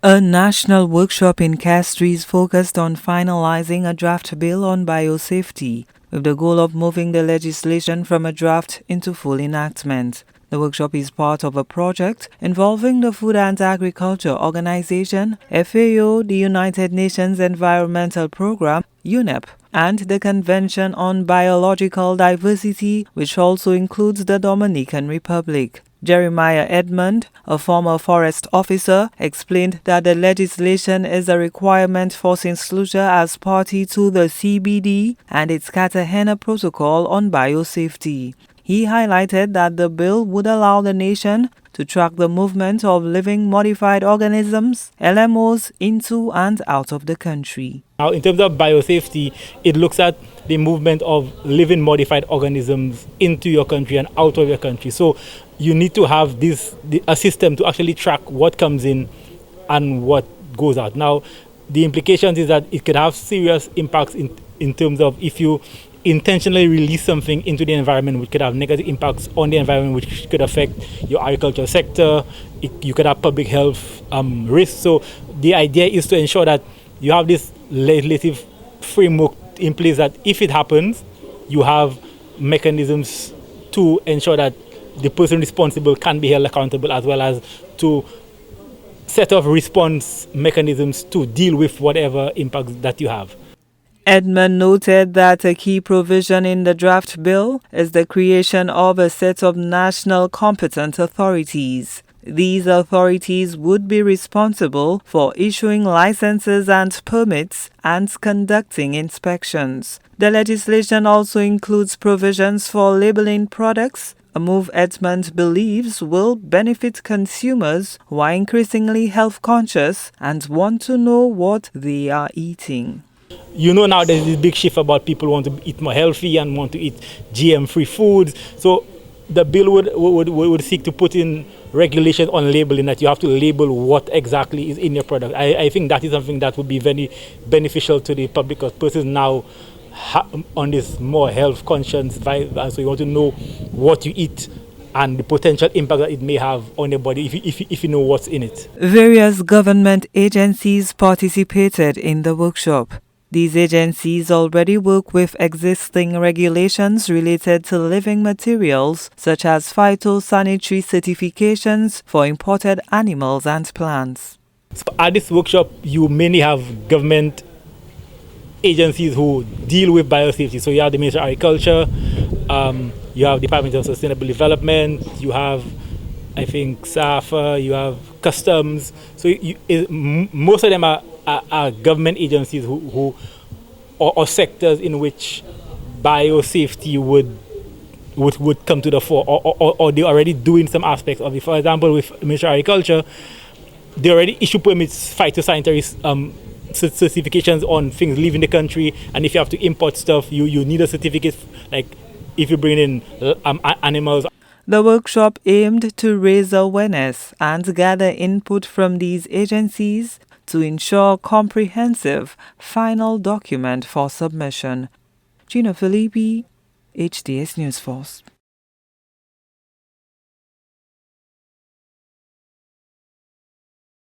A national workshop in Castries focused on finalizing a draft bill on biosafety, with the goal of moving the legislation from a draft into full enactment. The workshop is part of a project involving the Food and Agriculture Organization, FAO, the United Nations Environmental Programme, UNEP, and the Convention on Biological Diversity, which also includes the Dominican Republic. Jeremiah Edmond, a former forest officer, explained that the legislation is a requirement for St. Lucia as party to the CBD and its Cartagena Protocol on biosafety. He highlighted that the bill would allow the nation to track the movement of living modified organisms, LMOs, into and out of the country. Now, in terms of biosafety, it looks at the movement of living modified organisms into your country and out of your country. So you need to have a system to actually track what comes in and what goes out. Now, the implications is that it could have serious impacts in terms of if you intentionally release something into the environment, which could have negative impacts on the environment, which could affect your agricultural sector. You could have public health risks. So the idea is to ensure that you have this legislative framework in place that if it happens, you have mechanisms to ensure that the person responsible can be held accountable, as well as to set up response mechanisms to deal with whatever impacts that you have. Edmond noted that a key provision in the draft bill is the creation of a set of national competent authorities. These authorities would be responsible for issuing licenses and permits and conducting inspections. The legislation also includes provisions for labeling products, a move Edmond believes will benefit consumers who are increasingly health conscious and want to know what they are eating. You know, now there's this big shift about people want to eat more healthy and want to eat GM-free foods. So the bill would seek to put in regulations on labeling, that you have to label what exactly is in your product. I think that is something that would be very beneficial to the public, because persons now on this more health conscious vibe, and so you want to know what you eat and the potential impact that it may have on your body if you know what's in it. Various government agencies participated in the workshop. These agencies already work with existing regulations related to living materials, such as phytosanitary certifications for imported animals and plants. So at this workshop, you mainly have government agencies who deal with biosafety. So you have the Ministry of Agriculture, you have Department of Sustainable Development, you have, I think, SAFA, you have Customs. So most of them are government agencies or sectors in which biosafety would come to the fore, or they're already doing some aspects of it. For example, with Ministry of Agriculture, they already issue permits, phytosanitary certifications on things leaving the country, and if you have to import stuff, you need a certificate, like if you bring in animals. The workshop aimed to raise awareness and gather input from these agencies to ensure comprehensive final document for submission. Gina Filippi, HDS News Force.